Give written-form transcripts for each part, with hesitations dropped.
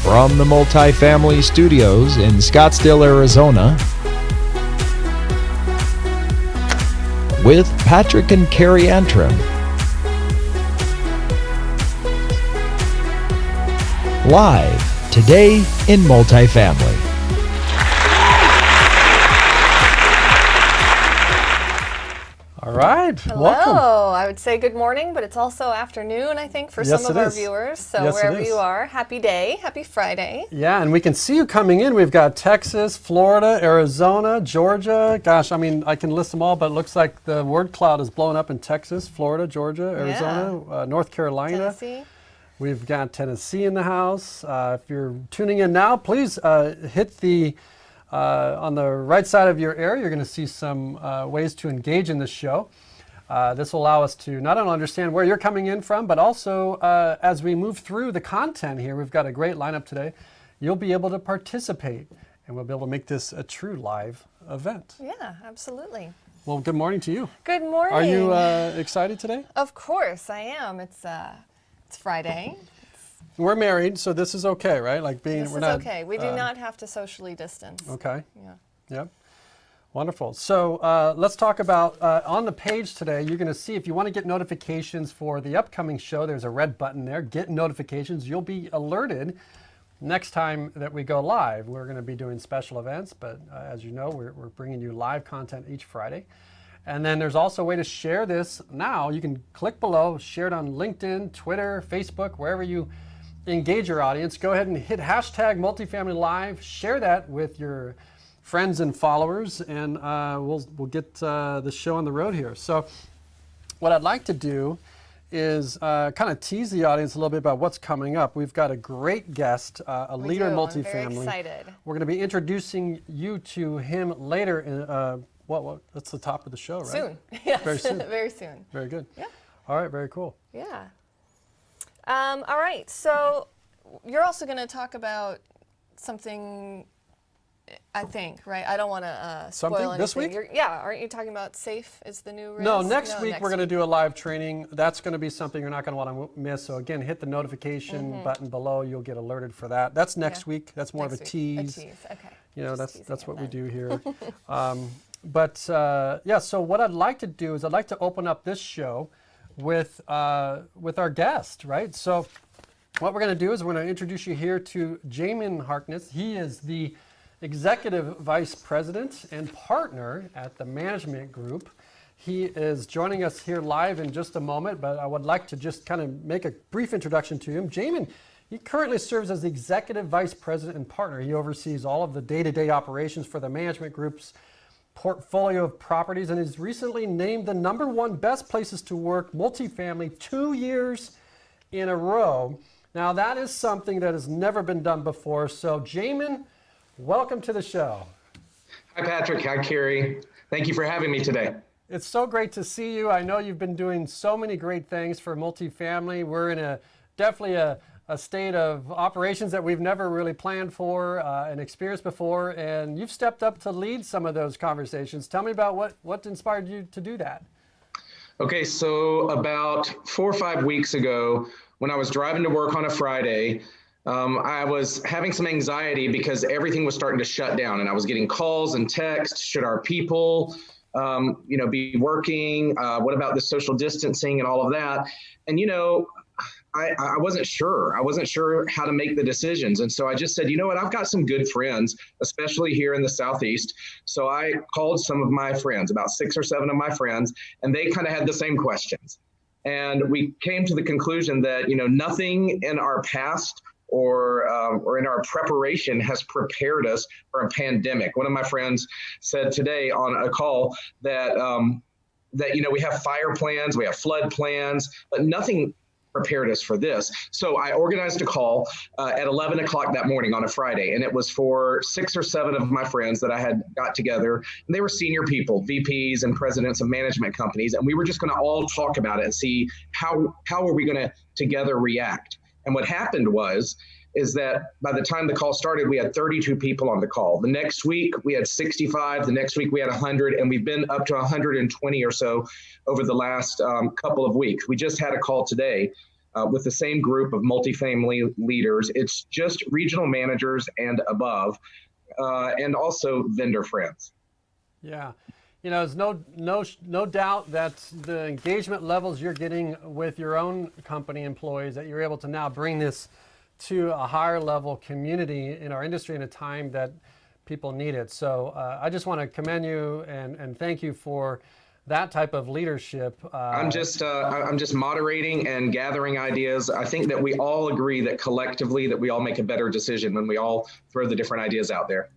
From the Multifamily Studios in Scottsdale, Arizona, with Patrick and Carrie Antrim. Live today in Multifamily. All right. Hello. Welcome. I would say good morning, but it's also afternoon, I think, for some of our viewers. So Yes, wherever you are, happy day, happy Friday. Yeah, and we can see you coming in. We've got Texas, Florida, Arizona, Georgia. Gosh, I mean, I can list them all, but it looks like the word cloud is blowing up in Texas, Florida, Georgia, Arizona, North Carolina. Tennessee. We've got Tennessee in the house. If you're tuning in now, please hit the on the right side of your area, you're going to see some ways to engage in this show. This will allow us to not only understand where you're coming in from, but also as we move through the content here, we've got a great lineup today. You'll be able to participate, and we'll be able to make this a true live event. Yeah, absolutely. Well, good morning to you. Good morning. Are you excited today? Of course, I am. It's Friday. We're married, so this is okay, right? Like being, This we're is not okay. We do not have to socially distance. okay. Yeah. Yep. Wonderful. So let's talk about on the page today, you're going to see if you want to get notifications for the upcoming show, there's a red button there, get notifications. You'll be alerted next time that we go live. We're going to be doing special events, but as you know, we're bringing you live content each Friday. And then there's also a way to share this now. You can click below, share it on LinkedIn, Twitter, Facebook, wherever you engage your audience. Go ahead and hit hashtag Multifamily Live, share that with your friends and followers, and we'll get the show on the road here. So what I'd like to do is kind of tease the audience a little bit about what's coming up. We've got a great guest, a leader in multifamily. I'm very excited. We're going to be introducing you to him later in that's the top of the show, right? Soon. Yes, Very soon. very soon. Very good. Yeah. All right, very cool. Yeah. All right, so you're also going to talk about something, I think, right? I don't want to spoil Something? anything. This week? Aren't you talking about SAFE is the new risk? No, next week we're going to do a live training. That's going to be something you're not going to want to miss. So again, hit the notification button below. You'll get alerted for that. That's next week. That's more of a tease. A tease, okay. You know, Just that's what we teasing do here. Yeah, so what I'd like to do is I'd like to open up this show with our guest, right? So what we're going to do is we're going to introduce you here to Jamin Harkness. He is the Executive Vice President and Partner at the Management Group. He is joining us here live in just a moment, but I would like to just kind of make a brief introduction to him. Jamin, he currently serves as the Executive Vice President and Partner. He oversees all of the day-to-day operations for the Management Group's portfolio of properties and is recently named the #1 best places to work multifamily 2 years in a row. Now that is something that has never been done before. So Jamin, welcome to the show. Hi, Patrick. Hi, Carrie. Thank you for having me today. It's so great to see you. I know you've been doing so many great things for multifamily. We're in definitely a state of operations that we've never really planned for and experienced before, and you've stepped up to lead some of those conversations. Tell me about what inspired you to do that. Okay, so about 4 or 5 weeks ago, when I was driving to work on a Friday, I was having some anxiety because everything was starting to shut down, and I was getting calls and texts. Should our people, be working? What about the social distancing and all of that? And I wasn't sure. I wasn't sure how to make the decisions. And so I just said, you know what, I've got some good friends, especially here in the Southeast. So I called some of my friends, about 6 or 7 of my friends, and they kind of had the same questions. And we came to the conclusion that, nothing in our past or in our preparation has prepared us for a pandemic. One of my friends said today on a call that we have fire plans, we have flood plans, but nothing prepared us for this. So I organized a call at 11 o'clock that morning on a Friday, and it was for 6 or 7 of my friends that I had got together, and they were senior people, VPs and presidents of management companies, and we were just going to all talk about it and see how are we going to together react. And what happened is that by the time the call started, we had 32 people on the call. The next week we had 65, the next week we had 100, and we've been up to 120 or so over the last couple of weeks. We just had a call today with the same group of multifamily leaders. It's just regional managers and above, and also vendor friends. Yeah. There's no doubt that the engagement levels you're getting with your own company employees, that you're able to now bring this to a higher level community in our industry in a time that people need it. So I just want to commend you and thank you for that type of leadership. I'm just moderating and gathering ideas. I think that we all agree that collectively that we all make a better decision when we all throw the different ideas out there.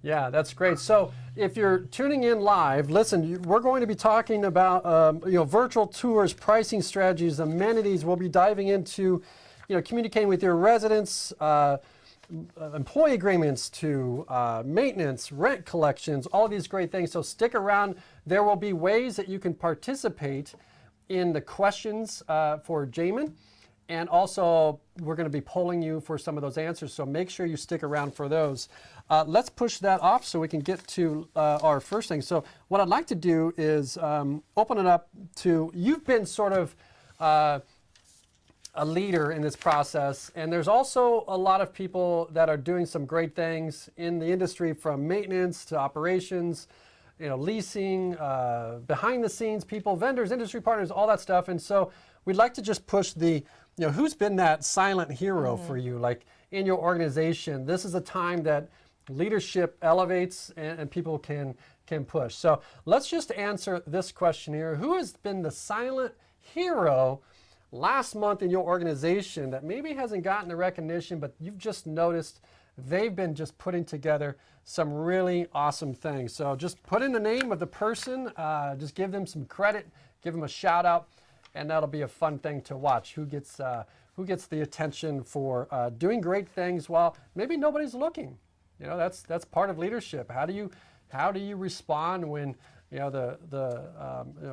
Yeah, that's great. So if you're tuning in live, listen, we're going to be talking about virtual tours, pricing strategies, amenities. We'll be diving into communicating with your residents, employee agreements, to maintenance, rent collections, all of these great things. So stick around. There will be ways that you can participate in the questions for Jamin. And also, we're going to be polling you for some of those answers. So make sure you stick around for those. Let's push that off so we can get to our first thing. So what I'd like to do is open it up to, you've been sort of a leader in this process, and there's also a lot of people that are doing some great things in the industry, from maintenance to operations, leasing, behind the scenes people, vendors, industry partners, all that stuff. And so we'd like to just push the, who's been that silent hero for you, like in your organization? This is a time that leadership elevates and people can push. So let's just answer this question here. Who has been the silent hero last month in your organization that maybe hasn't gotten the recognition, but you've just noticed they've been just putting together some really awesome things? So just put in the name of the person, just give them some credit, give them a shout out, and that'll be a fun thing to watch. Who gets the attention for doing great things while maybe nobody's looking? That's part of leadership. How do you respond when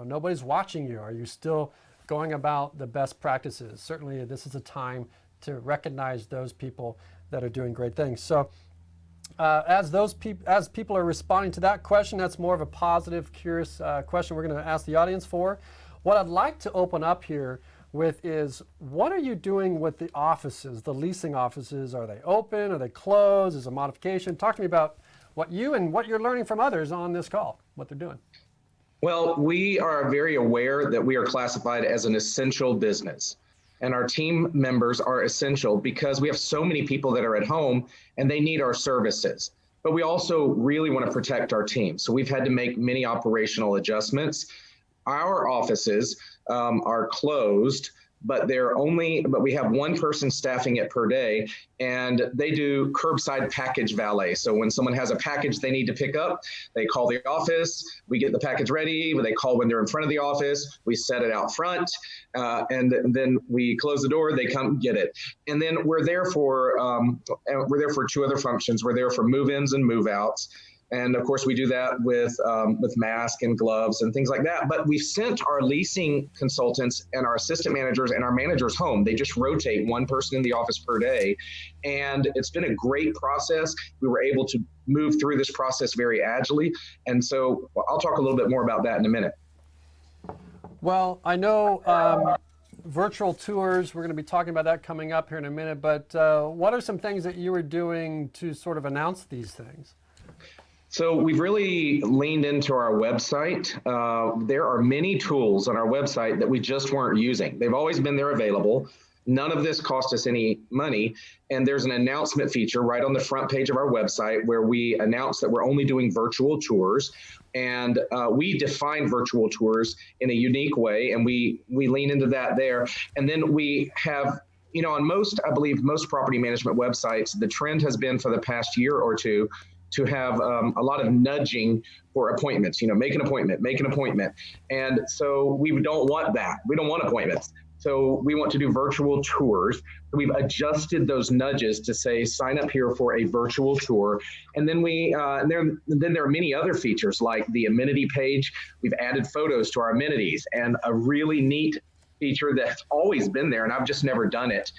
nobody's watching you? Are you still going about the best practices? Certainly, this is a time to recognize those people that are doing great things. So, as people are responding to that question, that's more of a positive, curious question we're going to ask the audience for. What I'd like to open up here with is, what are you doing with the offices, the leasing offices? Are they open? Are they closed? Is it a modification? Talk to me about what you're learning from others on this call, what they're doing. Well, we are very aware that we are classified as an essential business, and our team members are essential because we have so many people that are at home and they need our services. But we also really want to protect our team. So we've had to make many operational adjustments. Our offices are closed, but we have one person staffing it per day, and they do curbside package valet. So when someone has a package they need to pick up, they call the office, we get the package ready, they call when they're in front of the office, we set it out front, and then we close the door, they come get it. And then we're there for two other functions. We're there for move-ins and move-outs. And of course, we do that with masks and gloves and things like that. But we've sent our leasing consultants and our assistant managers and our managers home. They just rotate one person in the office per day. And it's been a great process. We were able to move through this process very agilely. And so I'll talk a little bit more about that in a minute. Well, I know virtual tours, we're going to be talking about that coming up here in a minute. But what are some things that you were doing to sort of announce these things? So we've really leaned into our website. There are many tools on our website that we just weren't using. They've always been there available. None of this cost us any money. And there's an announcement feature right on the front page of our website where we announce that we're only doing virtual tours. And we define virtual tours in a unique way, and we lean into that there. And then we have, on I believe most property management websites, the trend has been for the past year or two to have a lot of nudging for appointments, make an appointment. And so we don't want that. We don't want appointments. So we want to do virtual tours. We've adjusted those nudges to say, sign up here for a virtual tour. And then there are many other features like the amenity page. We've added photos to our amenities, and a really neat feature that's always been there, and I've just never done it,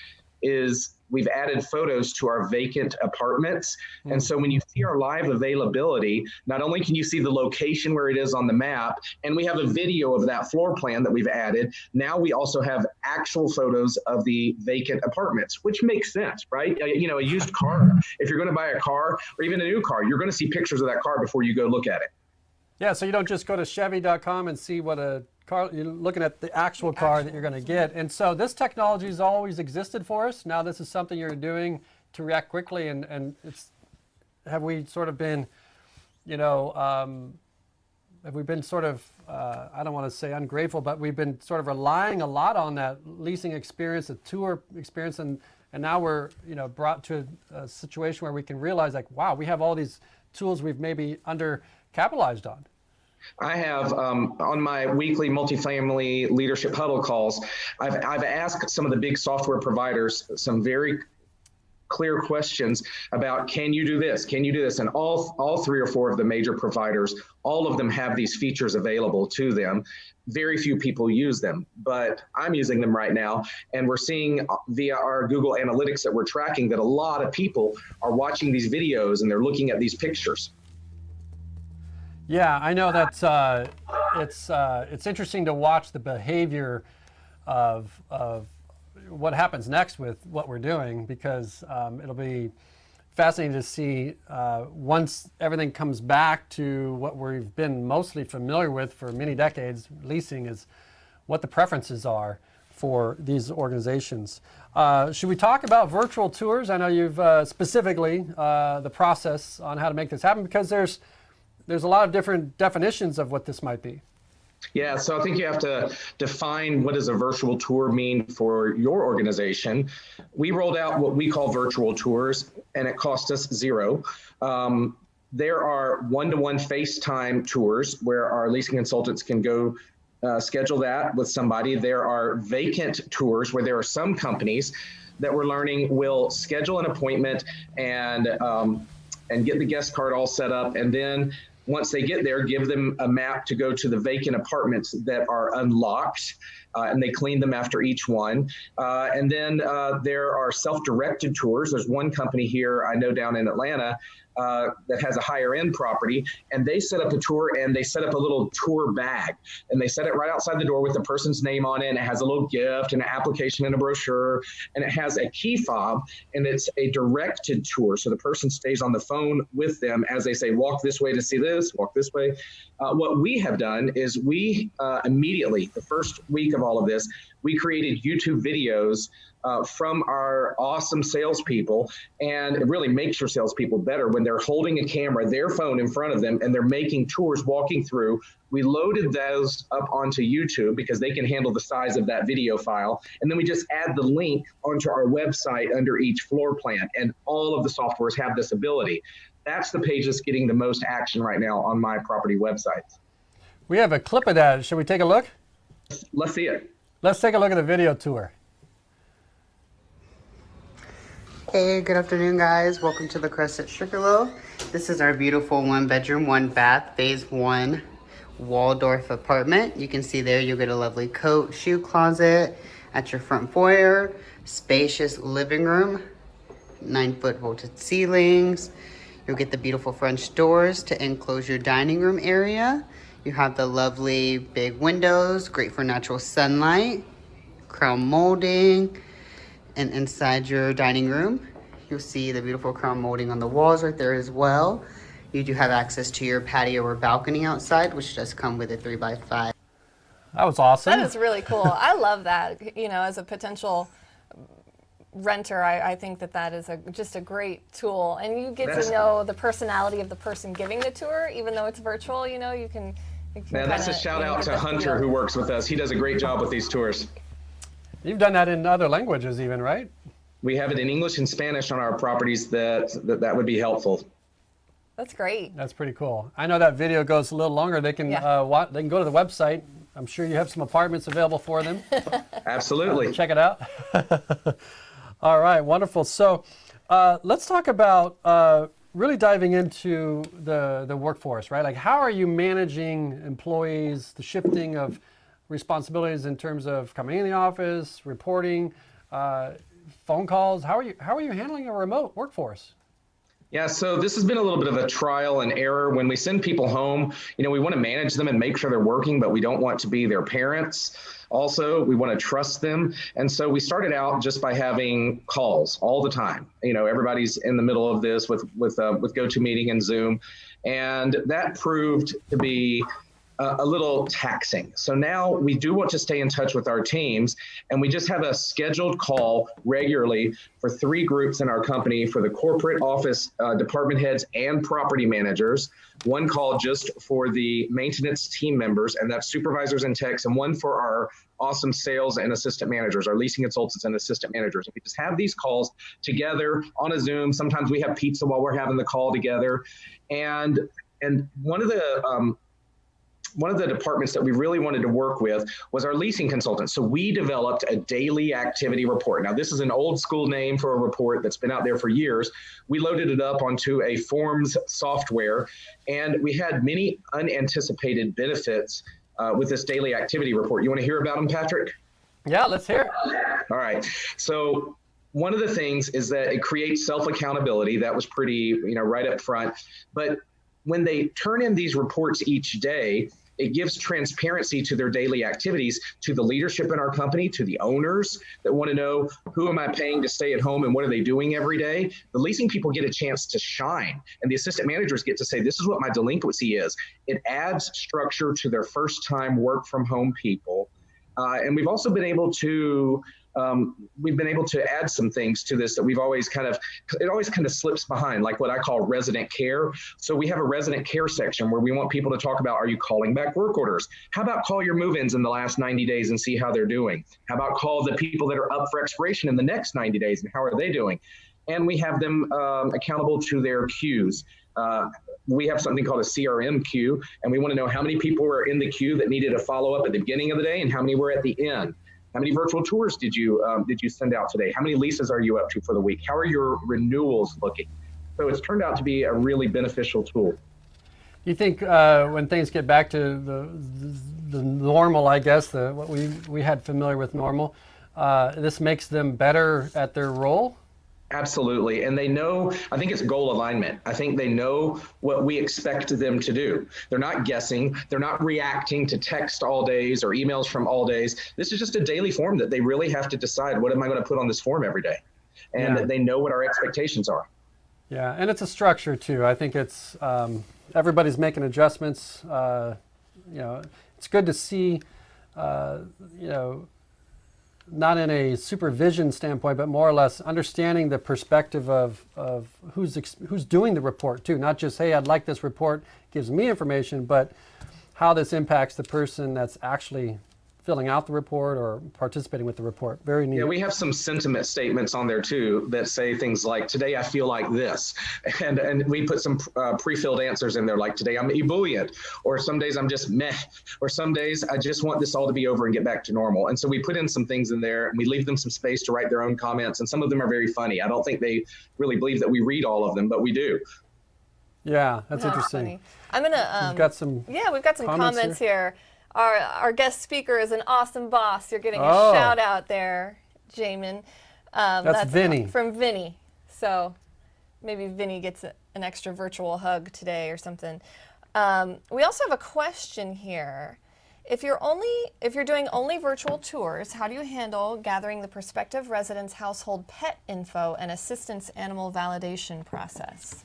is we've added photos to our vacant apartments. And so when you see our live availability, not only can you see the location where it is on the map, and we have a video of that floor plan that we've added, now we also have actual photos of the vacant apartments, which makes sense, right? You know, a used car, if you're going to buy a car or even a new car, you're going to see pictures of that car before you go look at it. Yeah, so you don't just go to Chevy.com and see what a car, you're looking at the actual car that you're going to get. And so this technology has always existed for us. Now this is something you're doing to react quickly, and it's, have we sort of been, you know, have we been sort of, I don't want to say ungrateful, but we've been sort of relying a lot on that leasing experience, the tour experience, and now we're, you know, brought to a situation where we can realize, like, wow, we have all these tools we've maybe undercapitalized on. I have on my weekly multifamily leadership huddle calls, I've asked some of the big software providers some very clear questions about, can you do this? Can you do this? And all 3 or 4 of the major providers, all of them have these features available to them. Very few people use them, but I'm using them right now. And we're seeing via our Google Analytics that we're tracking that a lot of people are watching these videos and they're looking at these pictures. Yeah, I know that it's interesting to watch the behavior of what happens next with what we're doing, because it'll be fascinating to see once everything comes back to what we've been mostly familiar with for many decades, leasing, is what the preferences are for these organizations. Should we talk about virtual tours? I know you've specifically the process on how to make this happen, because there's a lot of different definitions of what this might be. Yeah, so I think you have to define what does a virtual tour mean for your organization. We rolled out what we call virtual tours, and it cost us $0. There are one-to-one FaceTime tours where our leasing consultants can go schedule that with somebody. There are vacant tours where there are some companies that we're learning will schedule an appointment and get the guest card all set up, and then once they get there, give them a map to go to the vacant apartments that are unlocked, and they clean them after each one. And then there are self-directed tours. There's one company here I know down in Atlanta that has a higher end property, and they set up a tour, and they set up a little tour bag, and they set it right outside the door with the person's name on it, and it has a little gift and an application and a brochure, and it has a key fob, and it's a directed tour. So the person stays on the phone with them as they say, walk this way to see this, walk this way. What we have done is we immediately, the first week of all of this, we created YouTube videos from our awesome salespeople, and it really makes your salespeople better when they're holding a camera, their phone in front of them, and they're making tours, walking through. We loaded those up onto YouTube because they can handle the size of that video file, and then we just add the link onto our website under each floor plan, and all of the softwares have this ability. That's the page that's getting the most action right now on my property websites. We have a clip of that. Should we take a look? Let's see it. Let's take a look at the video tour. Hey, good afternoon, guys. Welcome to the Crest at Sugarloaf. This is our beautiful 1-bedroom, 1-bath, phase 1 Waldorf apartment. You can see there you'll get a lovely coat, shoe closet at your front foyer, spacious living room, 9-foot vaulted ceilings. You'll get the beautiful French doors to enclose your dining room area. You have the lovely big windows, great for natural sunlight, crown molding. And inside your dining room, you'll see the beautiful crown molding on the walls right there as well. You do have access to your patio or balcony outside, which does come with a 3x5. That was awesome. That is really cool. I love that. You know, as a potential renter, I think that is just a great tool. And you get to know the personality of the person giving the tour, even though it's virtual. You know, you can that's a shout out to Hunter, who works with us. He does a great job with these tours. You've done that in other languages even, right? We have it in English and Spanish on our properties that would be helpful. That's great. That's pretty cool. I know that video goes a little longer. They can they can go to the website. I'm sure you have some apartments available for them. Absolutely. Check it out. All right, wonderful. So let's talk about really diving into the workforce, right? Like, how are you managing employees, the shifting of responsibilities in terms of coming in the office, reporting, phone calls? How are you handling a remote workforce? Yeah, so this has been a little bit of a trial and error. When we send people home, we want to manage them and make sure they're working, but we don't want to be their parents. Also, we want to trust them. And so we started out just by having calls all the time. Everybody's in the middle of this with GoToMeeting and Zoom. And that proved to be a little taxing. So now we do want to stay in touch with our teams, and we just have a scheduled call regularly for 3 groups in our company, for the corporate office department heads and property managers, 1 call just for the maintenance team members, and that's supervisors and techs, and 1 for our awesome sales and assistant managers, our leasing consultants and assistant managers. And we just have these calls together on a Zoom. Sometimes we have pizza while we're having the call together. And one of the departments that we really wanted to work with was our leasing consultants. So we developed a daily activity report. Now, this is an old school name for a report that's been out there for years. We loaded it up onto a forms software, and we had many unanticipated benefits with this daily activity report. You want to hear about them, Patrick? Yeah, let's hear it. All right. So one of the things is that it creates self-accountability. That was pretty, right up front. But when they turn in these reports each day, it gives transparency to their daily activities, to the leadership in our company, to the owners that want to know, who am I paying to stay at home and what are they doing every day? The leasing people get a chance to shine, and the assistant managers get to say, this is what my delinquency is. It adds structure to their first time work from home people. And we've also been able to add some things to this that it always kind of slips behind, like what I call resident care. So we have a resident care section where we want people to talk about, are you calling back work orders? How about call your move-ins in the last 90 days and see how they're doing? How about call the people that are up for expiration in the next 90 days and how are they doing? And we have them accountable to their queues. We have something called a CRM queue, and we want to know how many people were in the queue that needed a follow-up at the beginning of the day and how many were at the end. How many virtual tours did you send out today? How many leases are you up to for the week? How are your renewals looking? So it's turned out to be a really beneficial tool. You think when things get back to the normal, I guess, what we had familiar with normal, this makes them better at their role? Absolutely. And they know, I think it's goal alignment. I think they know what we expect them to do. They're not guessing. They're not reacting to text all days or emails from all days. This is just a daily form that they really have to decide, what am I going to put on this form every day? And they know what our expectations are. Yeah, and it's a structure too. I think it's everybody's making adjustments. It's good to see, not in a supervision standpoint, but more or less understanding the perspective of who's doing the report too. Not just, hey, I'd like this report, gives me information, but how this impacts the person that's actually filling out the report or participating with the report. Very neat. Yeah, we have some sentiment statements on there too that say things like, today I feel like this. And we put some pre-filled answers in there, like today I'm ebullient, or some days I'm just meh, or some days I just want this all to be over and get back to normal. And so we put in some things in there and we leave them some space to write their own comments. And some of them are very funny. I don't think they really believe that we read all of them, but we do. Yeah, that's interesting. Funny. I'm gonna. We've got some comments here. Our guest speaker is an awesome boss. You're getting a shout out there, Jamin. That's Vinny. From Vinny. So maybe Vinny gets an extra virtual hug today or something. We also have a question here. If you're doing only virtual tours, how do you handle gathering the prospective residents' household pet info and assistance animal validation process?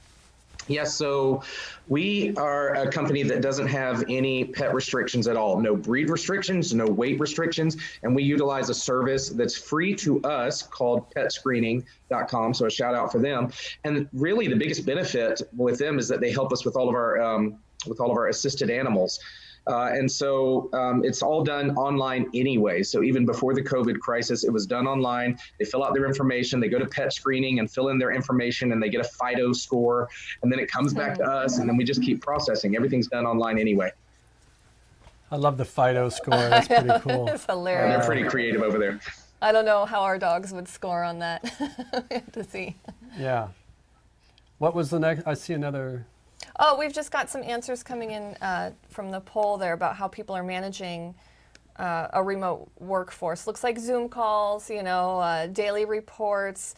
Yes, so we are a company that doesn't have any pet restrictions at all. No breed restrictions, no weight restrictions, and we utilize a service that's free to us called petscreening.com, so a shout out for them. And really the biggest benefit with them is that they help us with all of our assisted animals. And so it's all done online anyway. So even before the COVID crisis, it was done online. They fill out their information, they go to pet screening and fill in their information, and they get a FIDO score, and then it comes back to us, and then we just keep processing. Everything's done online anyway. I love the FIDO score. That's pretty cool. It's hilarious. They're pretty creative over there. I don't know how our dogs would score on that. We have to see. Yeah. What was the next? I see another. Oh, we've just got some answers coming in from the poll there about how people are managing a remote workforce. Looks like Zoom calls, daily reports,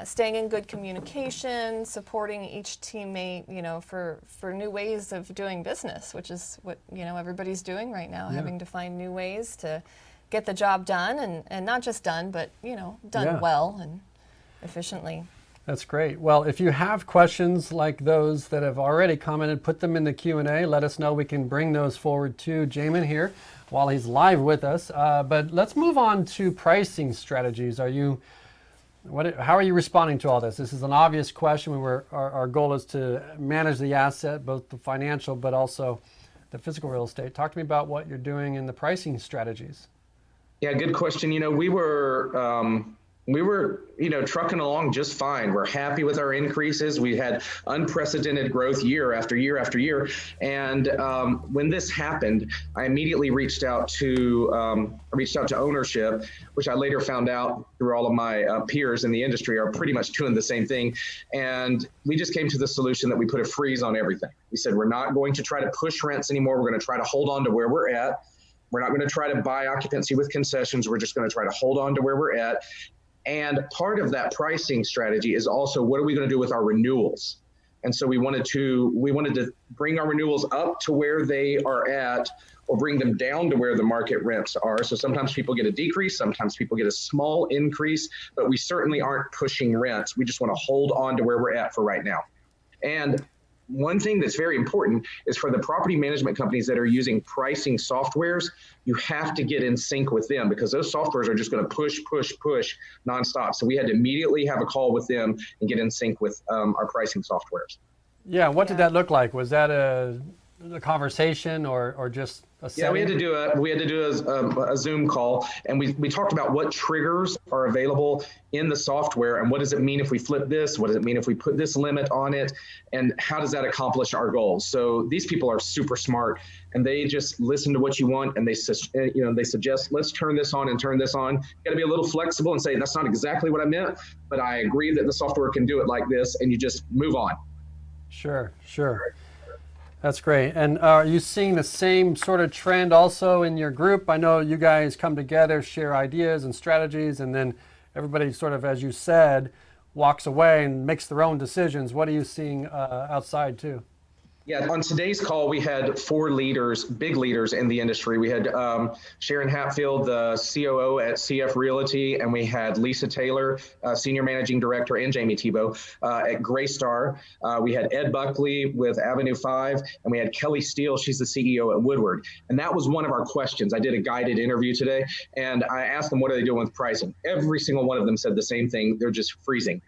staying in good communication, supporting each teammate, for new ways of doing business, which is what, everybody's doing right now, having to find new ways to get the job done and not just done, but, done well and efficiently. That's great. Well, if you have questions like those that have already commented, put them in the Q&A. Let us know. We can bring those forward to Jamin here while he's live with us. But let's move on to pricing strategies. How are you responding to all this? This is an obvious question. Our goal is to manage the asset, both the financial but also the physical real estate. Talk to me about what you're doing in the pricing strategies. Yeah, good question. We were trucking along just fine. We're happy with our increases. We had unprecedented growth year after year after year. And when this happened, I immediately reached out to ownership, which I later found out through all of my peers in the industry are pretty much doing the same thing. And we just came to the solution that we put a freeze on everything. We said, we're not going to try to push rents anymore. We're going to try to hold on to where we're at. We're not going to try to buy occupancy with concessions. We're just going to try to hold on to where we're at. And part of that pricing strategy is also, what are we going to do with our renewals? And so we wanted to bring our renewals up to where they are at, or bring them down to where the market rents are. So sometimes people get a decrease, sometimes people get a small increase, but we certainly aren't pushing rents. We just want to hold on to where we're at for right now. And one thing that's very important is for the property management companies that are using pricing softwares, you have to get in sync with them, because those softwares are just going to push nonstop. So we had to immediately have a call with them and get in sync with our pricing softwares. Yeah, what did that look like? Was that a conversation or just a setting? Yeah, we had to do a Zoom call, and we talked about what triggers are available in the software, and what does it mean if we flip this? What does it mean if we put this limit on it? And how does that accomplish our goals? So these people are super smart, and they just listen to what you want, and they suggest, let's turn this on and turn this on. You got to be a little flexible and say, that's not exactly what I meant, but I agree that the software can do it like this, and you just move on. Sure. That's great. And are you seeing the same sort of trend also in your group? I know you guys come together, share ideas and strategies, and then everybody sort of, as you said, walks away and makes their own decisions. What are you seeing outside too? Yeah, on today's call, we had 4 leaders, big leaders in the industry. We had Sharon Hatfield, the COO at CF Realty, and we had Lisa Taylor, Senior Managing Director, and Jamie Tebow at Graystar. We had Ed Buckley with Avenue 5, and we had Kelly Steele, she's the CEO at Woodward. And that was one of our questions. I did a guided interview today, and I asked them, what are they doing with pricing? Every single one of them said the same thing. They're just freezing.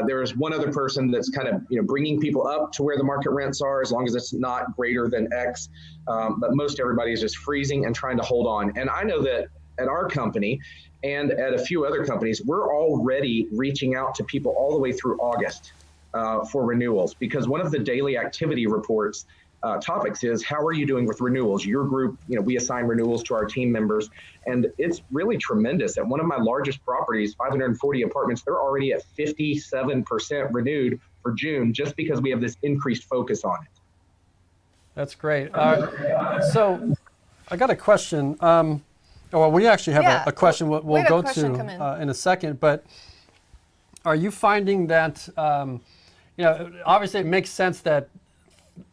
There is one other person that's kind of bringing people up to where the market rents are, as long as it's not greater than X. But most everybody is just freezing and trying to hold on. And I know that at our company and at a few other companies, we're already reaching out to people all the way through August for renewals, because one of the daily activity reports topics is, how are you doing with renewals? Your group, we assign renewals to our team members, and it's really tremendous. At one of my largest properties, 540 apartments, they're already at 57% renewed for June, just because we have this increased focus on it. That's great. So I got a question. Well, we actually have a question we'll go to in a second, but are you finding that, obviously it makes sense that,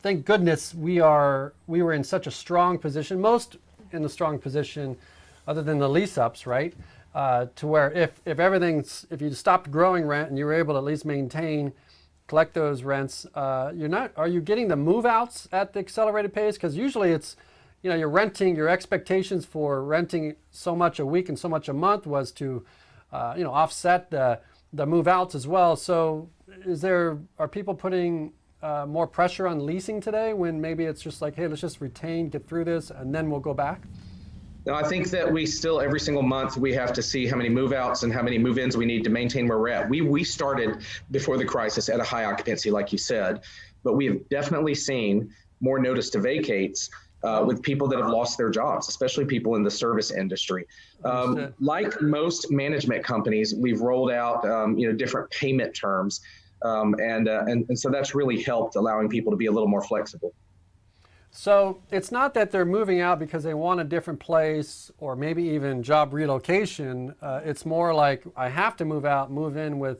thank goodness we were in such a strong position, most in the strong position other than the lease ups, right? To where if you stopped growing rent and you were able to at least collect those rents, are you getting the move outs at the accelerated pace? Because usually it's, your expectations for renting so much a week and so much a month was to, offset the move outs as well. So are people putting more pressure on leasing today, when maybe it's just like, hey, let's just retain, get through this, and then we'll go back? No, I think that we still, every single month, we have to see how many move-outs and how many move-ins we need to maintain where we're at. We started before the crisis at a high occupancy, like you said, but we have definitely seen more notice to vacates with people that have lost their jobs, especially people in the service industry. Like most management companies, we've rolled out different payment terms. And so that's really helped, allowing people to be a little more flexible. So it's not that they're moving out because they want a different place or maybe even job relocation. It's more like I have to move out, move in with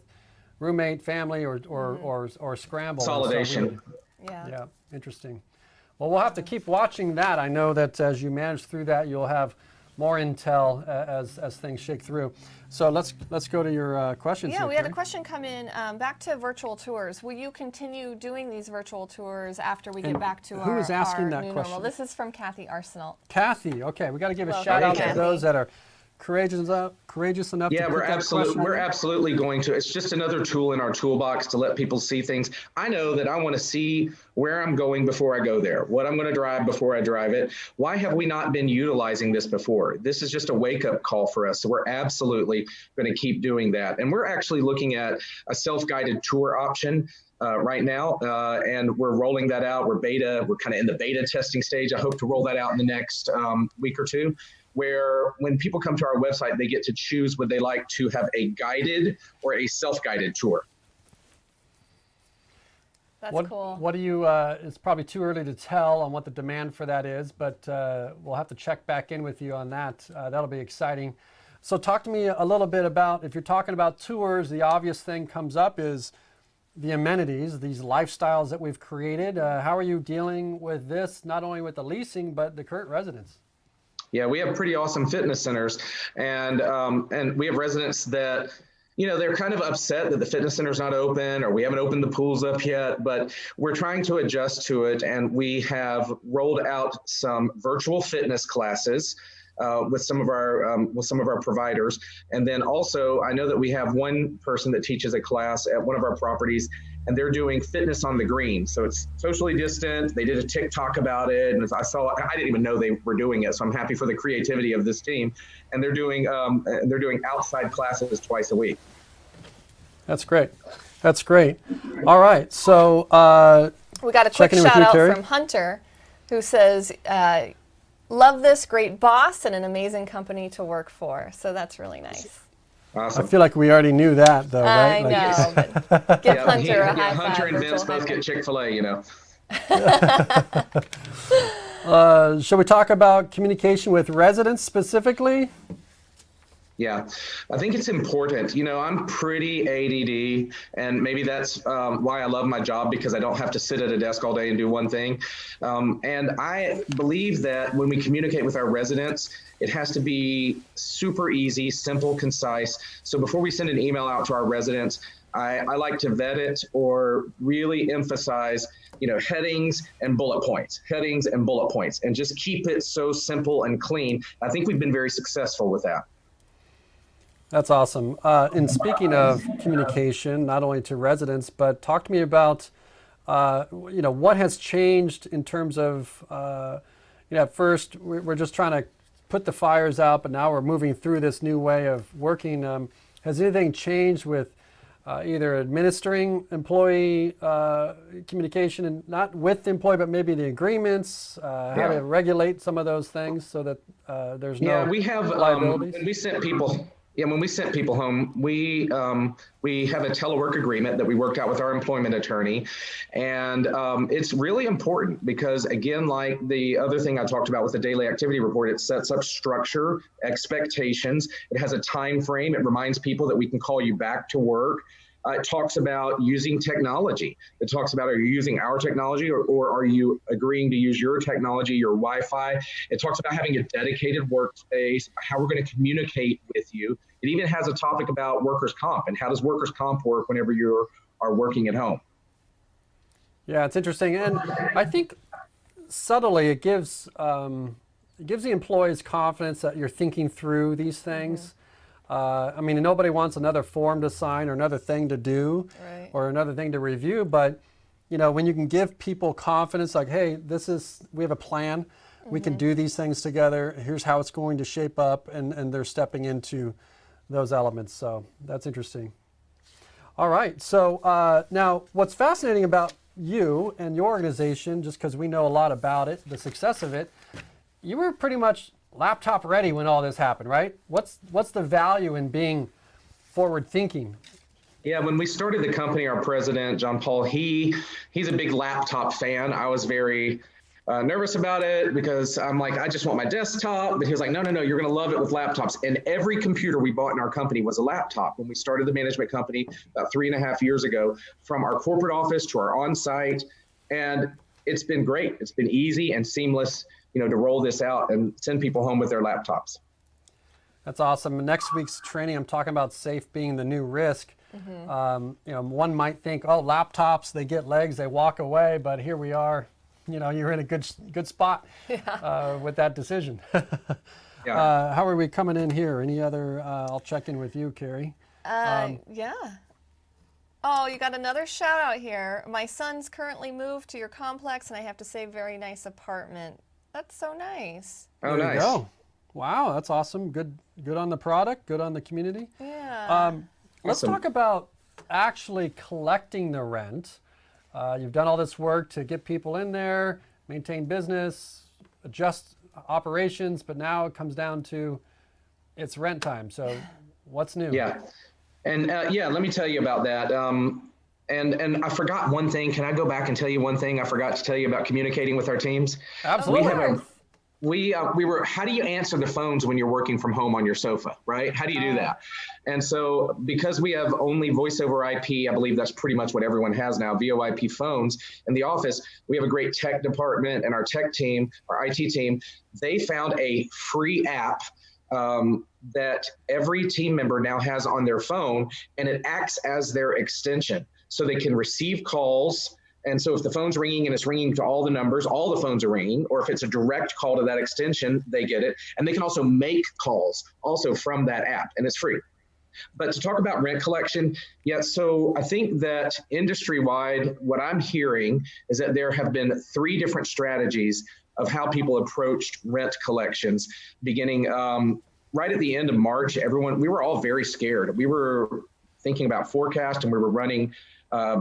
roommate, family, or scramble. Consolidation. Yeah. Interesting. Well, we'll have to keep watching that. I know that as you manage through that, you'll have more intel as things shake through. So let's go to your questions. Yeah, here, we had a Carrie. question come in. Back to virtual tours. Will you continue doing these virtual tours after we get back to who our, is asking our that new question? normal? This is from Kathy Arsenal. Kathy, okay, we got to give a Welcome, shout out to Kathy. those that are courageous enough Yeah, to put we're that absolutely question we're in. absolutely going to. It's just another tool in our toolbox to let people see things. I know that I want to see where I'm going before I go there, what I'm going to drive before I drive it. Why have we not been utilizing this before? This is just a wake-up call for us. So we're absolutely going to keep doing that. And we're actually looking at a self-guided tour option right now, and we're rolling that out. We're kind of in the beta testing stage. I hope to roll that out in the next week or two, where when people come to our website, they get to choose would they like to have a guided or a self-guided tour. That's cool. What do you, it's probably too early to tell on what the demand for that is, but we'll have to check back in with you on that. That'll be exciting. So talk to me a little bit about, if you're talking about tours, the obvious thing comes up is the amenities, these lifestyles that we've created. How are you dealing with this, not only with the leasing, but the current residents? Yeah, we have pretty awesome fitness centers, and we have residents that, they're kind of upset that the fitness center's not open or we haven't opened the pools up yet, but we're trying to adjust to it, and we have rolled out some virtual fitness classes with some of our providers. And then also, I know that we have one person that teaches a class at one of our properties, and they're doing fitness on the green. So it's socially distant. They did a TikTok about it, and I didn't even know they were doing it. So I'm happy for the creativity of this team. And they're doing outside classes twice a week. That's great. That's great. All right. So We got a quick checking in with shout you, out Carrie. from Hunter, who says, love this, great boss and an amazing company to work for. So that's really nice. Awesome. I feel like we already knew that, though, I right? know, but give Hunter a high five. Hunter and virtual Vince high both get Chick-fil-A, Shall we talk about communication with residents specifically? Yeah, I think it's important. I'm pretty ADD, and maybe that's why I love my job, because I don't have to sit at a desk all day and do one thing. And I believe that when we communicate with our residents, it has to be super easy, simple, concise. So before we send an email out to our residents, I like to vet it or really emphasize, headings and bullet points, and just keep it so simple and clean. I think we've been very successful with that. That's awesome. And speaking of communication, not only to residents, but talk to me about, what has changed in terms of, at first we're just trying to put the fires out, but now we're moving through this new way of working. Has anything changed with either administering employee communication, and not with the employee, but maybe the agreements, how to regulate some of those things so that there's no we have liabilities? When we sent people home, we have a telework agreement that we worked out with our employment attorney. And it's really important because, again, like the other thing I talked about with the daily activity report, it sets up structure, expectations. It has a time frame. It reminds people that we can call you back to work. It talks about using technology. It talks about, are you using our technology or are you agreeing to use your technology, your Wi-Fi? It talks about having a dedicated workspace, how we're going to communicate with you. It even has a topic about workers' comp and how does workers' comp work whenever you are working at home. Yeah, it's interesting. And I think subtly it gives the employees confidence that you're thinking through these things. Nobody wants another form to sign or another thing to do or another thing to review. But, when you can give people confidence, like, hey, we have a plan. We can do these things together. Here's how it's going to shape up. And they're stepping into those elements. So that's interesting. All right. So now what's fascinating about you and your organization, just because we know a lot about it, the success of it, you were pretty much laptop ready when all this happened, right? What's the value in being forward thinking? Yeah, when we started the company, our president, John Paul, he's a big laptop fan. I was very nervous about it because I'm like, I just want my desktop. But he was like, no, you're going to love it with laptops. And every computer we bought in our company was a laptop. When we started the management company about 3.5 years ago, from our corporate office to our on-site. And it's been great. It's been easy and seamless, to roll this out and send people home with their laptops. That's awesome. Next week's training, I'm talking about safe being the new risk. One might think, oh, laptops, they get legs, they walk away, but here we are. You're in a good spot with that decision. How are we coming in here? Any other? I'll check in with you, Carrie. Yeah. Oh, you got another shout out here. My son's currently moved to your complex, and I have to say, very nice apartment. That's so nice. Oh, there nice. You go. Wow, that's awesome. Good on the product. Good on the community. Yeah. Let's talk about actually collecting the rent. You've done all this work to get people in there, maintain business, adjust operations, but now it comes down to it's rent time. So what's new? Yeah. And let me tell you about that. And I forgot one thing. Can I go back and tell you one thing I forgot to tell you about communicating with our teams? Absolutely. We were, how do you answer the phones when you're working from home on your sofa, right? How do you do that? And so because we have only voice over IP, I believe that's pretty much what everyone has now, VoIP phones in the office. We have a great tech department, and our tech team, our IT team, they found a free app that every team member now has on their phone, and it acts as their extension. So they can receive calls. And so if the phone's ringing and it's ringing to all the numbers, all the phones are ringing, or if it's a direct call to that extension, they get it. And they can also make calls also from that app, and it's free. But to talk about rent collection, so I think that industry-wide, what I'm hearing is that there have been 3 different strategies of how people approached rent collections beginning right at the end of March. We were all very scared. We were thinking about forecast, and we were running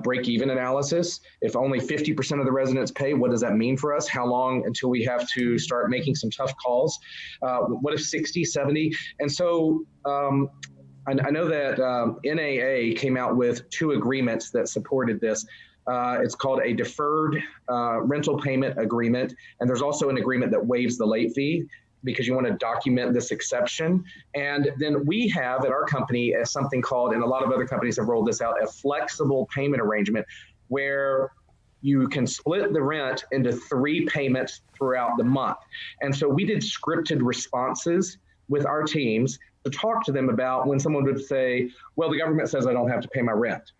break-even analysis. If only 50% of the residents pay, what does that mean for us? How long until we have to start making some tough calls? What if 60, 70? And so I know that NAA came out with 2 agreements that supported this. It's called a deferred rental payment agreement, and there's also an agreement that waives the late fee, because you want to document this exception. And then we have at our company something called, and a lot of other companies have rolled this out, a flexible payment arrangement where you can split the rent into 3 payments throughout the month. And so we did scripted responses with our teams to talk to them about when someone would say, well, the government says I don't have to pay my rent.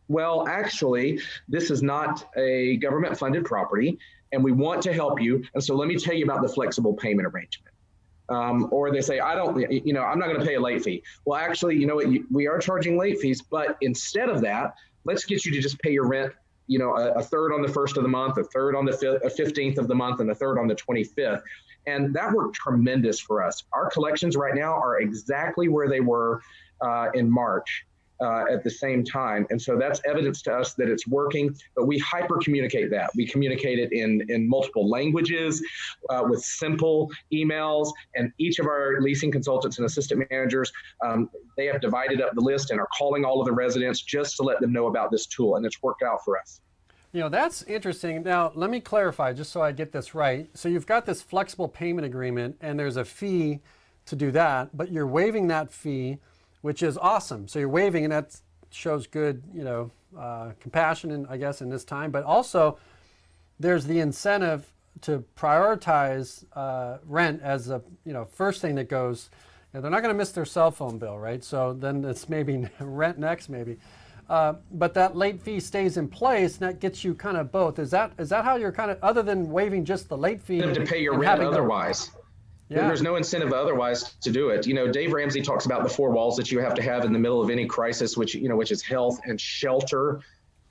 Well, actually, this is not a government funded property, and we want to help you. And so let me tell you about the flexible payment arrangement. Or they say, I'm not going to pay a late fee. Well, actually, you know what? We are charging late fees, but instead of that, let's get you to just pay your rent, a third on the 1st of the month, a third on the 15th of the month, and a third on the 25th. And that worked tremendous for us. Our collections right now are exactly where they were in March. At the same time. And so that's evidence to us that it's working, but we hyper communicate that. We communicate it in multiple languages with simple emails, and each of our leasing consultants and assistant managers, they have divided up the list and are calling all of the residents just to let them know about this tool, and it's worked out for us. That's interesting. Now, let me clarify just so I get this right. So you've got this flexible payment agreement, and there's a fee to do that, but you're waiving that fee, which is awesome. So you're waiving, and that shows good, compassion, I guess, in this time. But also, there's the incentive to prioritize rent as a first thing that goes. They're not going to miss their cell phone bill, right? So then it's maybe rent next, maybe. But that late fee stays in place, and that gets you kind of both. Is that how you're kind of, other than waiving just the late fee? To pay your rent otherwise. There's no incentive otherwise to do it. Dave Ramsey talks about the 4 walls that you have to have in the middle of any crisis, which is health and shelter,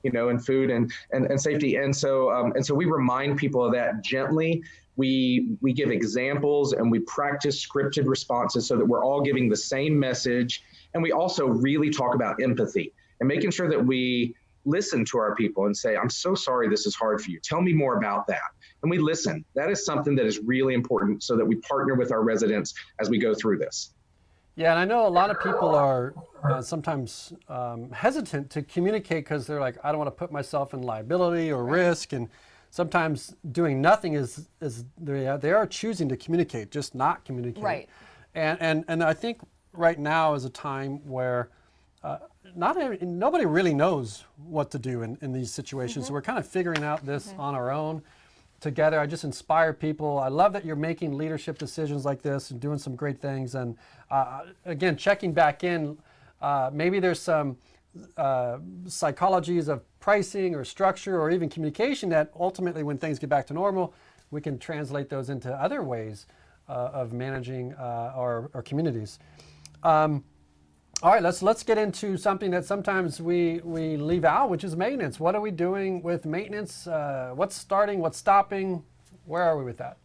and food and safety. And so we remind people of that gently. We give examples, and we practice scripted responses so that we're all giving the same message. And we also really talk about empathy and making sure that we listen to our people and say, I'm so sorry this is hard for you. Tell me more about that. And we listen. That is something that is really important, so that we partner with our residents as we go through this. Yeah, and I know a lot of people are sometimes hesitant to communicate because they're like, I don't want to put myself in liability or risk. And sometimes doing nothing is they are choosing to communicate, just not communicate. Right. And I think right now is a time where nobody really knows what to do in these situations. So we're kind of figuring out this on our own together. I just inspire people. I love that you're making leadership decisions like this and doing some great things. And again, checking back in, maybe there's some psychologies of pricing or structure or even communication that ultimately, when things get back to normal, we can translate those into other ways of managing our communities. All right, let's get into something that sometimes we leave out, which is maintenance. What are we doing with maintenance? What's starting? What's stopping? Where are we with that?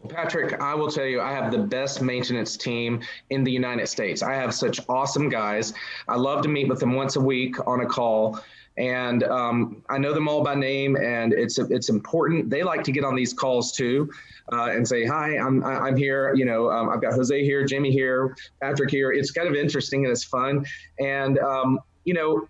Patrick, I will tell you, I have the best maintenance team in the United States. I have such awesome guys. I love to meet with them once a week on a call. And I know them all by name, and it's important. They like to get on these calls too, and say, "Hi, I'm here. I've got Jose here, Jamie here, Patrick here." It's kind of interesting and it's fun. And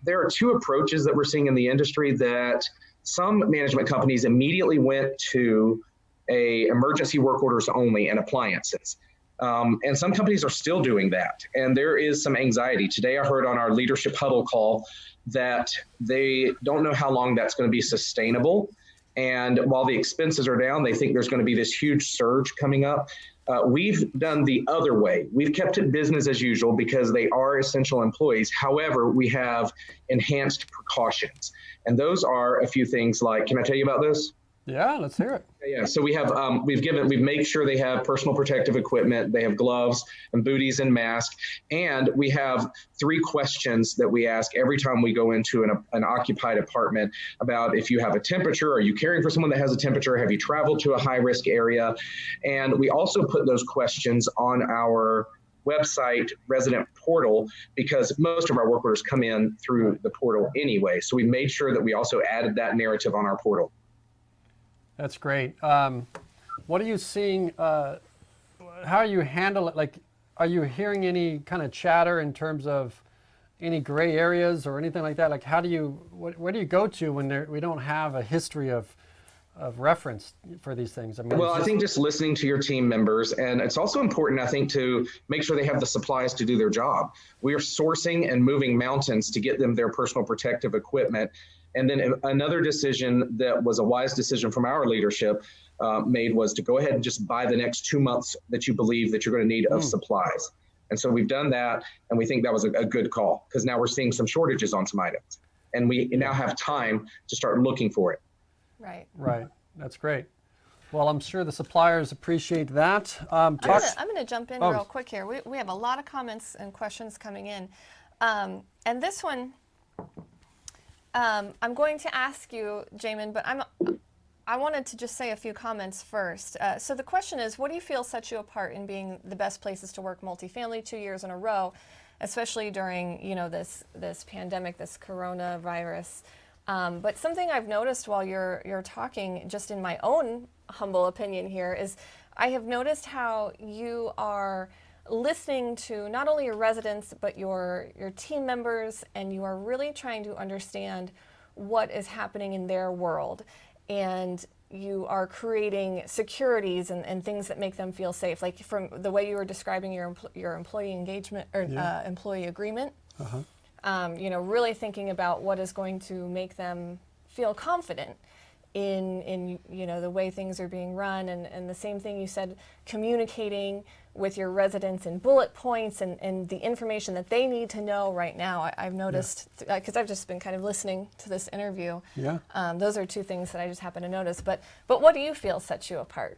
there are two approaches that we're seeing in the industry that some management companies immediately went to a emergency work orders only and appliances. And some companies are still doing that. And there is some anxiety. Today I heard on our leadership huddle call that they don't know how long that's going to be sustainable. And while the expenses are down, they think there's going to be this huge surge coming up. We've done the other way. We've kept it business as usual because they are essential employees. However, we have enhanced precautions. And those are a few things like, can I tell you about this? Yeah, let's hear it. Yeah, so we have we've made sure they have personal protective equipment. They have gloves and booties and masks, and we have 3 questions that we ask every time we go into an occupied apartment about if you have a temperature, are you caring for someone that has a temperature, have you traveled to a high risk area, and we also put those questions on our website resident portal because most of our work orders come in through the portal anyway. So we made sure that we also added that narrative on our portal. That's great. What are you seeing? How are you handle it? Like, are you hearing any kind of chatter in terms of any gray areas or anything like that? Like, where do you go to when we don't have a history of reference for these things? I mean, well, I think just listening to your team members, and it's also important, I think, to make sure they have the supplies to do their job. We are sourcing and moving mountains to get them their personal protective equipment. And then another decision that was a wise decision from our leadership made was to go ahead and just buy the next 2 months that you believe that you're going to need of supplies. And so we've done that, and we think that was a good call because now we're seeing some shortages on some items, and we now have time to start looking for it. Right. Right. That's great. Well, I'm sure the suppliers appreciate that. I'm going to jump in real quick here. We have a lot of comments and questions coming in. And this one, I'm going to ask you, Jamin, but I wanted to just say a few comments first. So the question is, what do you feel sets you apart in being the best places to work multifamily 2 years in a row, especially during this pandemic, this coronavirus? But something I've noticed while you're talking, just in my own humble opinion here, is I have noticed how you are listening to not only your residents but your team members, and you are really trying to understand what is happening in their world, and you are creating securities and things that make them feel safe, like from the way you were describing your employee engagement or employee agreement. Really thinking about what is going to make them feel confident in the way things are being run, and the same thing you said, communicating with your residents in bullet points and the information that they need to know right now. I've noticed, because I've just been kind of listening to this interview. Yeah. Those are 2 things that I just happen to notice. But what do you feel sets you apart?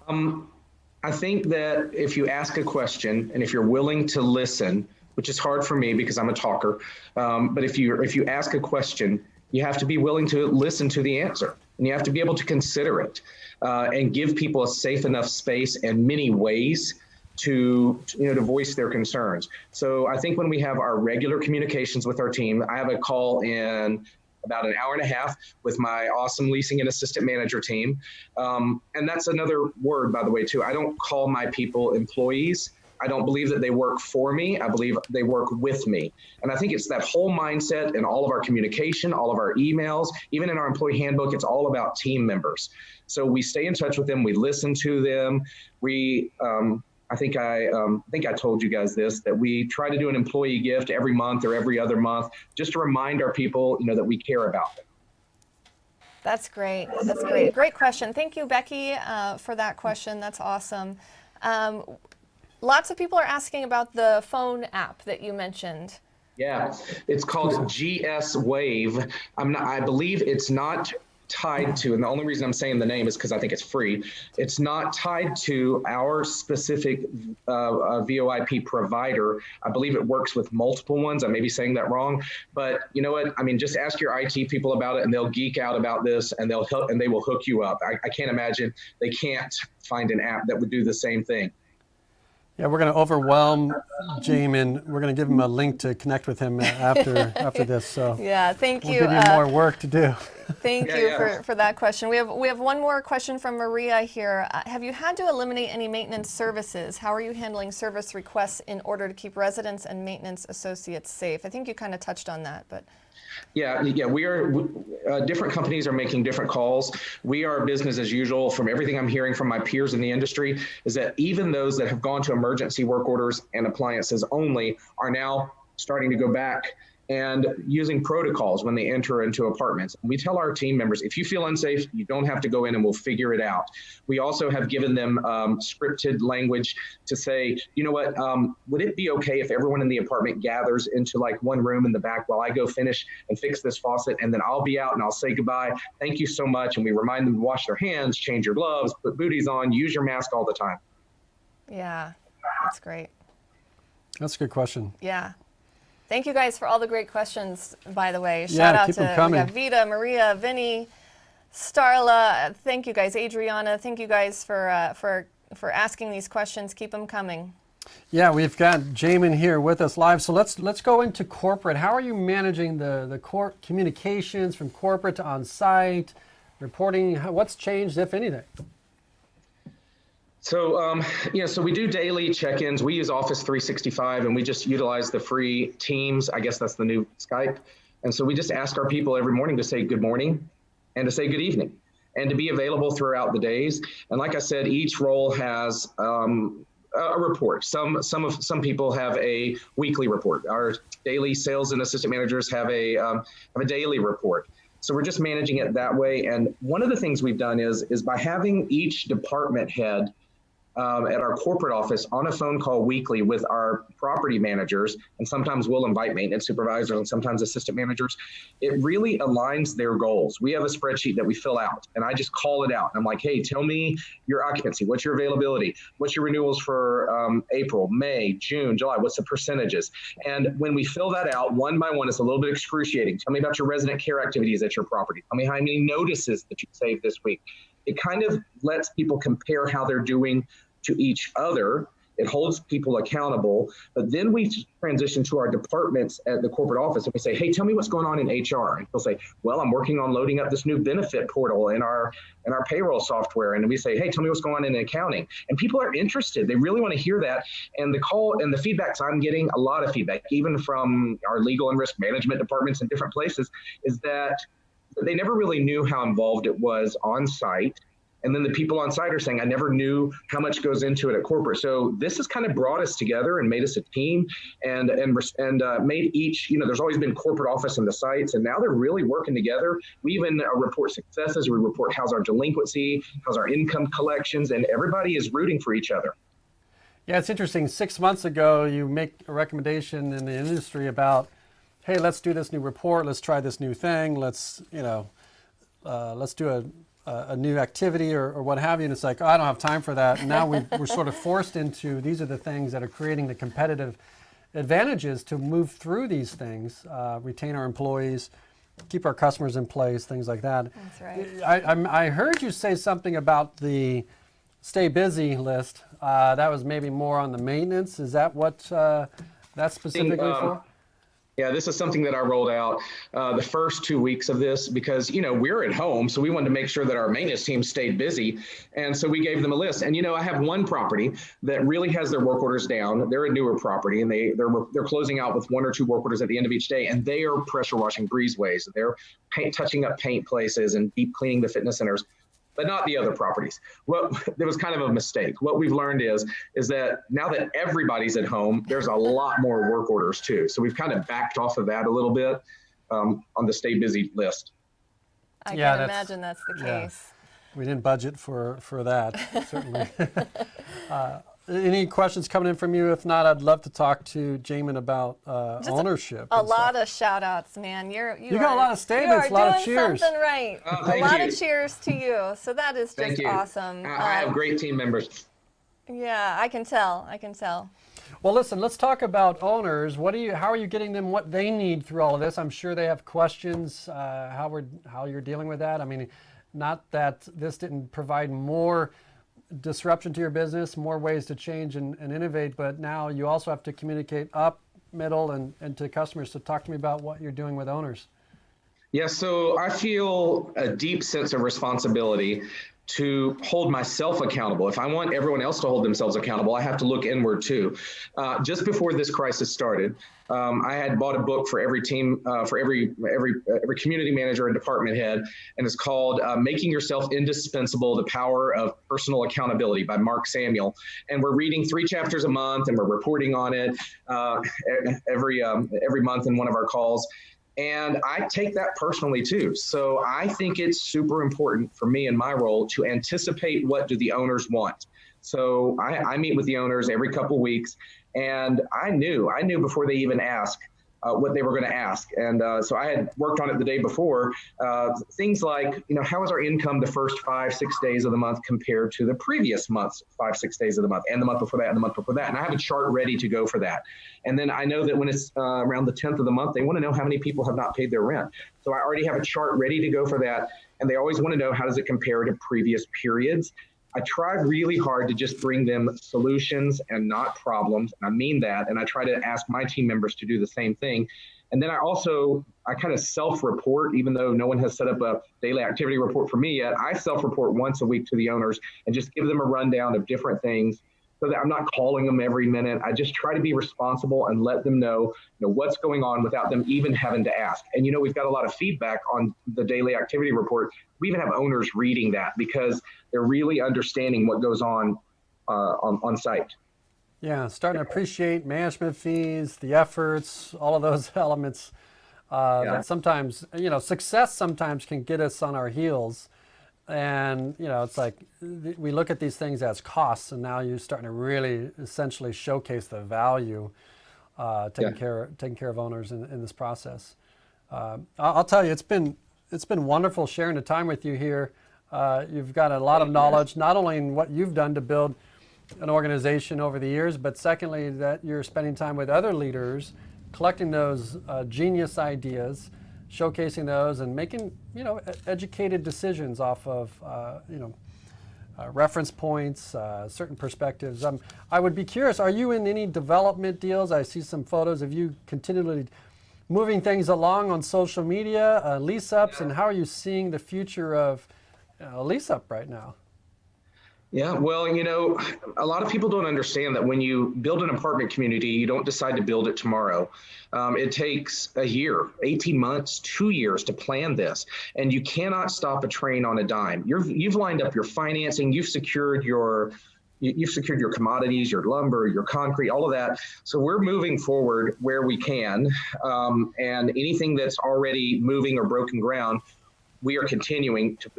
I think that if you ask a question and if you're willing to listen, which is hard for me because I'm a talker, but if you ask a question, you have to be willing to listen to the answer, and you have to be able to consider it and give people a safe enough space in many ways to voice their concerns. So I think when we have our regular communications with our team, I have a call in about an hour and a half with my awesome leasing and assistant manager team. And that's another word, by the way, too. I don't call my people employees. I don't believe that they work for me. I believe they work with me. And I think it's that whole mindset in all of our communication, all of our emails, even in our employee handbook, it's all about team members. So we stay in touch with them. We listen to them. I think I told you guys this, that we try to do an employee gift every month or every other month, just to remind our people, that we care about them. That's great. That's great. Great question. Thank you, Becky, for that question. That's awesome. Lots of people are asking about the phone app that you mentioned. Yeah, it's called GS Wave. I believe it's not tied to, and the only reason I'm saying the name is because I think it's free. It's not tied to our specific VoIP provider. I believe it works with multiple ones. I may be saying that wrong, but you know what? I mean, just ask your IT people about it, and they'll geek out about this, and they will hook you up. I can't imagine they can't find an app that would do the same thing. Yeah, we're going to overwhelm Jamin. We're going to give him a link to connect with him after this. So yeah, thank you. We'll give you more work to do. Thank you for that question. We have one more question from Maria here. Have you had to eliminate any maintenance services? How are you handling service requests in order to keep residents and maintenance associates safe? I think you kind of touched on that, but. Yeah, we are, different companies are making different calls. We are business as usual. From everything I'm hearing from my peers in the industry is that even those that have gone to emergency work orders and appliances only are now starting to go back and using protocols when they enter into apartments. We tell our team members, if you feel unsafe, you don't have to go in and we'll figure it out. We also have given them scripted language to say, you know what, would it be okay if everyone in the apartment gathers into like one room in the back while I go finish and fix this faucet, and then I'll be out and I'll say goodbye. Thank you so much. And we remind them to wash their hands, change your gloves, put booties on, use your mask all the time. Yeah, that's great. That's a good question. Yeah. Thank you guys for all the great questions, by the way. Shout out keep to them coming. We got Vita, Maria, Vinny, Starla. Thank you guys. Adriana, thank you guys for asking these questions. Keep them coming. Yeah, we've got Jamin here with us live. So let's go into corporate. How are you managing the communications from corporate to on-site, reporting? What's changed, if anything? So, so we do daily check-ins. We use Office 365, and we just utilize the free Teams. I guess that's the new Skype. And so we just ask our people every morning to say good morning and to say good evening and to be available throughout the days. And like I said, each role has a report. Some people have a weekly report. Our daily sales and assistant managers have a daily report. So we're just managing it that way. And one of the things we've done is by having each department head at our corporate office on a phone call weekly with our property managers, and sometimes we'll invite maintenance supervisors and sometimes assistant managers, it really aligns their goals. We have a spreadsheet that we fill out, and I just call it out. I'm like, hey, tell me your occupancy. What's your availability? What's your renewals for April, May, June, July? What's the percentages? And when we fill that out one by one, it's a little bit excruciating. Tell me about your resident care activities at your property. Tell me how many notices that you saved this week. It kind of lets people compare how they're doing to each other. It holds people accountable. But then we transition to our departments at the corporate office and we say, hey, tell me what's going on in HR. And they'll say, well, I'm working on loading up this new benefit portal in our payroll software. And we say, hey, tell me what's going on in accounting. And people are interested. They really want to hear that. And the call and the feedbacks I'm getting, a lot of feedback, even from our legal and risk management departments in different places, is that they never really knew how involved it was on site. And then the people on site are saying, I never knew how much goes into it at corporate. So this has kind of brought us together and made us a team and made each, there's always been corporate office in the sites, and now they're really working together. We even report successes. We report how's our delinquency, how's our income collections, and everybody is rooting for each other. Yeah, it's interesting. 6 months ago, you make a recommendation in the industry about, hey, let's do this new report. Let's try this new thing. Let's do a new activity or what have you. And it's like, oh, I don't have time for that. And now we're sort of forced into, these are the things that are creating the competitive advantages to move through these things, retain our employees, keep our customers in place, things like that. That's right. I heard you say something about the stay busy list. That was maybe more on the maintenance. Is that what that's specifically for? Yeah, this is something that I rolled out the first 2 weeks of this because, we're at home. So we wanted to make sure that our maintenance team stayed busy. And so we gave them a list. And, I have one property that really has their work orders down. They're a newer property and they're closing out with 1 or 2 work orders at the end of each day. And they are pressure washing breezeways. They're touching up paint places and deep cleaning the fitness centers, but not the other properties. Well, there was kind of a mistake. What we've learned is that now that everybody's at home, there's a lot more work orders too. So we've kind of backed off of that a little bit on the stay busy list. I can imagine that's the case. We didn't budget for that, certainly. Any questions coming in from you? If not, I'd love to talk to Jamin about ownership. A lot of shout outs, man. You got a lot of statements, a lot of cheers. Something right. A lot of cheers to you. So that is just awesome. I have great team members. Yeah, I can tell. Well, listen, let's talk about owners. How are you getting them what they need through all of this? I'm sure they have questions, how you're dealing with that. I mean, not that this didn't provide more disruption to your business, more ways to change and innovate, but now you also have to communicate up, middle, and to customers. So talk to me about what you're doing with owners. Yeah, so I feel a deep sense of responsibility to hold myself accountable. If I want everyone else to hold themselves accountable, I have to look inward too. Just before this crisis started, I had bought a book for every team, for every community manager and department head, and it's called Making Yourself Indispensable, The Power of Personal Accountability by Mark Samuel. And we're reading 3 chapters a month, and we're reporting on it every month in one of our calls. And I take that personally too. So I think it's super important for me in my role to anticipate what do the owners want. So I meet with the owners every couple weeks, and I knew before they even ask what they were going to ask. And so I had worked on it the day before. Things like, how is our income the first 5-6 days of the month compared to the previous month's 5-6 days of the month, and the month before that, and the month before that. And I have a chart ready to go for that. And then I know that when it's around the 10th of the month, they want to know how many people have not paid their rent. So I already have a chart ready to go for that. And they always want to know, how does it compare to previous periods? I try really hard to just bring them solutions and not problems. And I mean that. And I try to ask my team members to do the same thing. And then I kind of self-report, even though no one has set up a daily activity report for me yet. I self-report once a week to the owners and just give them a rundown of different things so that I'm not calling them every minute. I just try to be responsible and let them know, what's going on without them even having to ask. And, we've got a lot of feedback on the daily activity report. We even have owners reading that because they're really understanding what goes on site. Yeah, starting to appreciate management fees, the efforts, all of those elements that sometimes, success sometimes can get us on our heels. And, it's like we look at these things as costs, and now you're starting to really essentially showcase the value taking care of owners in this process. I'll tell you, it's been wonderful sharing the time with you here. You've got a lot of knowledge, not only in what you've done to build an organization over the years, but secondly, that you're spending time with other leaders, collecting those genius ideas, showcasing those, and making educated decisions off of reference points, certain perspectives. I would be curious, are you in any development deals? I see some photos of you continually moving things along on social media, lease ups, and how are you seeing the future of lease up right now? Yeah, well, a lot of people don't understand that when you build an apartment community, you don't decide to build it tomorrow. It takes a year, 18 months, 2 years to plan this. And you cannot stop a train on a dime. You've lined up your financing, you've secured your commodities, your lumber, your concrete, all of that. So we're moving forward where we can. And anything that's already moving or broken ground, we are continuing to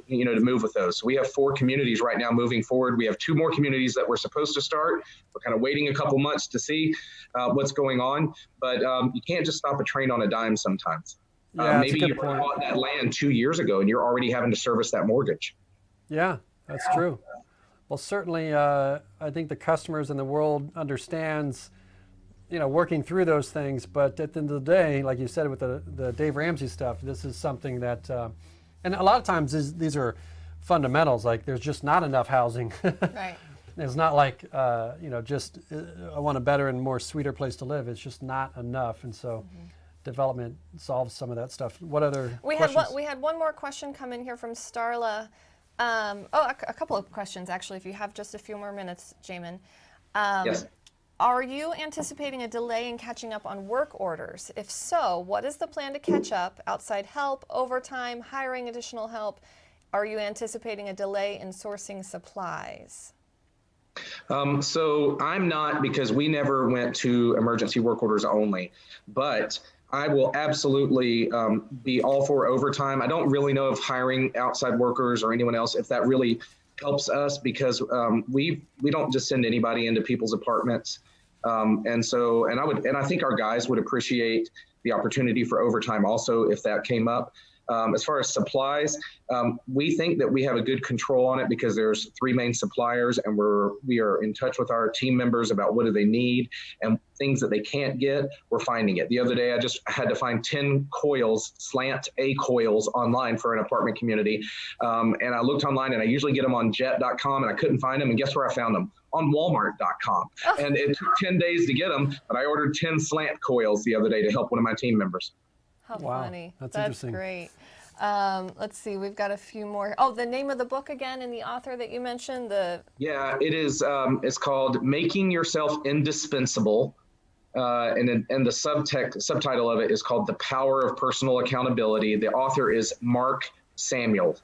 move with those. So we have 4 communities right now moving forward. We have 2 more communities that we're supposed to start. We're kind of waiting a couple months to see what's going on, but you can't just stop a train on a dime sometimes. Maybe you bought that land 2 years ago and you're already having to service that mortgage. Yeah, that's true. Well, certainly, I think the customers in the world understands, working through those things. But at the end of the day, like you said with the Dave Ramsey stuff, this is something that, and a lot of times these are fundamentals. Like there's just not enough housing. Right. It's not like, just I want a better and more sweeter place to live. It's just not enough. And so development solves some of that stuff. What other We questions? had one more question come in here from Starla. A couple of questions actually, if you have just a few more minutes, Jamin. Yes. Are you anticipating a delay in catching up on work orders? If so, what is the plan to catch up? Outside help, overtime, hiring additional help? Are you anticipating a delay in sourcing supplies? So I'm not, because we never went to emergency work orders only, but I will absolutely be all for overtime. I don't really know if hiring outside workers or anyone else, if that really helps us, because we don't just send anybody into people's apartments. And I think our guys would appreciate the opportunity for overtime also if that came up. As far as supplies, we think that we have a good control on it because there's 3 main suppliers, and we are in touch with our team members about what do they need, and things that they can't get, we're finding it. The other day, I just had to find 10 coils, slant A coils online for an apartment community. And I looked online, and I usually get them on jet.com, and I couldn't find them. And guess where I found them? On walmart.com. Oh. And it took 10 days to get them, but I ordered 10 slant coils the other day to help one of my team members. How wow, funny. That's interesting. Great. Let's see, we've got a few more. Oh, the name of the book again and the author that you mentioned? Yeah, it is. It's called Making Yourself Indispensable. And the subtitle of it is called The Power of Personal Accountability. The author is Mark Samuel.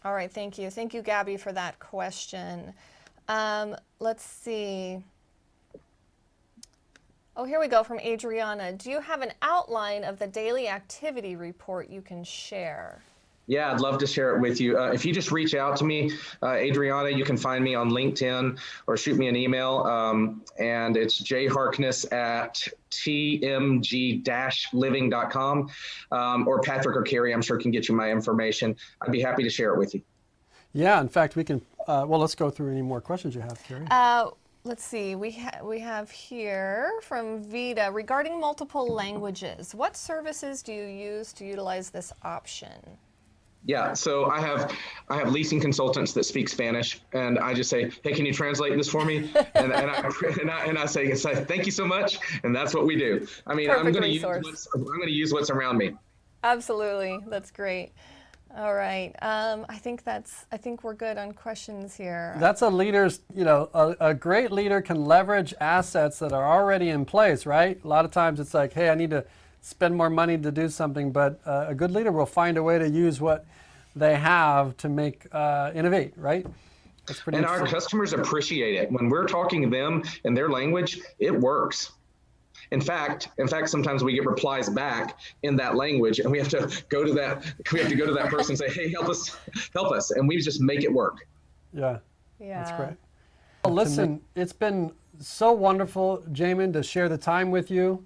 All right, thank you. Thank you, Gabby, for that question. Let's see. Oh, here we go from Adriana. Do you have an outline of the daily activity report you can share? Yeah, I'd love to share it with you. If you just reach out to me, Adriana, you can find me on LinkedIn or shoot me an email. And it's jharkness@tmg-living.com. Or Patrick or Carrie, I'm sure, can get you my information. I'd be happy to share it with you. Yeah, in fact, we can, well, let's go through any more questions you have, Carrie. Let's see, we have here from Vida, regarding multiple languages, what services do you use to utilize this option? Yeah, so I have leasing consultants that speak Spanish, and I just say, hey, can you translate this for me? and I say thank you so much, and that's what we do. I mean, I'm going to use what's around me. Absolutely, that's great. All right, I think we're good on questions here. That's a leader's, a great leader can leverage assets that are already in place, right? A lot of times it's like, hey, I need to spend more money to do something, but a good leader will find a way to use what they have to make innovate, right? That's pretty. And our customers appreciate it. When we're talking to them in their language, it works. In fact, sometimes we get replies back in that language, and we have to go to that person and say, hey, help us, and we just make it work. Yeah. That's great. Well, listen, it's been so wonderful, Jamin, to share the time with you.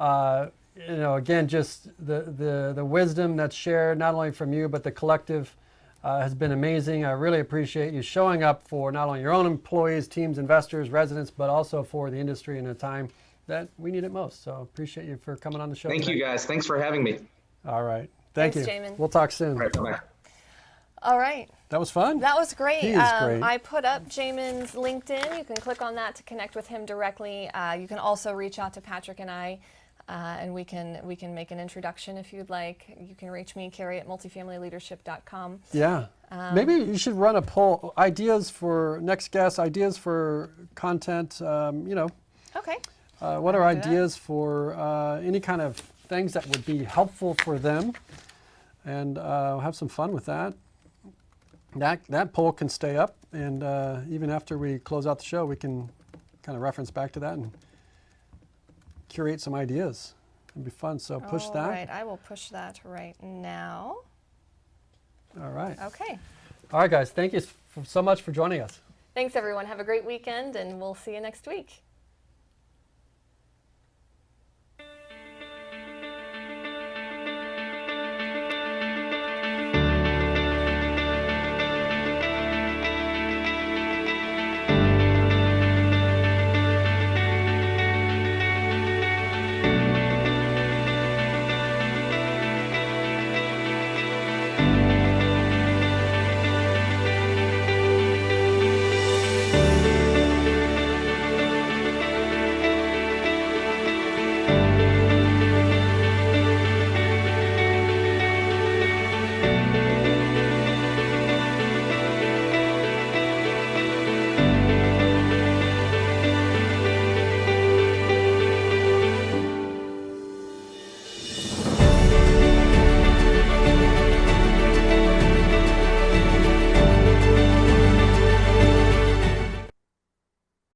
Again, just the wisdom that's shared, not only from you, but the collective has been amazing. I really appreciate you showing up for not only your own employees, teams, investors, residents, but also for the industry in a time that we need it most. So appreciate you for coming on the show. Thank you, guys. Thanks for having me. All right. Thanks, Jamin. We'll talk soon. All right, bye-bye. All right. That was fun. That was great. He is great. I put up Jamin's LinkedIn. You can click on that to connect with him directly. You can also reach out to Patrick and I, and we can make an introduction if you'd like. You can reach me, Carrie, at multifamilyleadership.com. Yeah. Maybe you should run a poll. Ideas for next guests, ideas for content, Okay. What are ideas for any kind of things that would be helpful for them, and have some fun with that. That poll can stay up, and even after we close out the show, we can kind of reference back to that and curate some ideas. It'd be fun. So push that. All right, I will push that right now. All right. Okay. All right, guys. Thank you so much for joining us. Thanks, everyone. Have a great weekend, and we'll see you next week.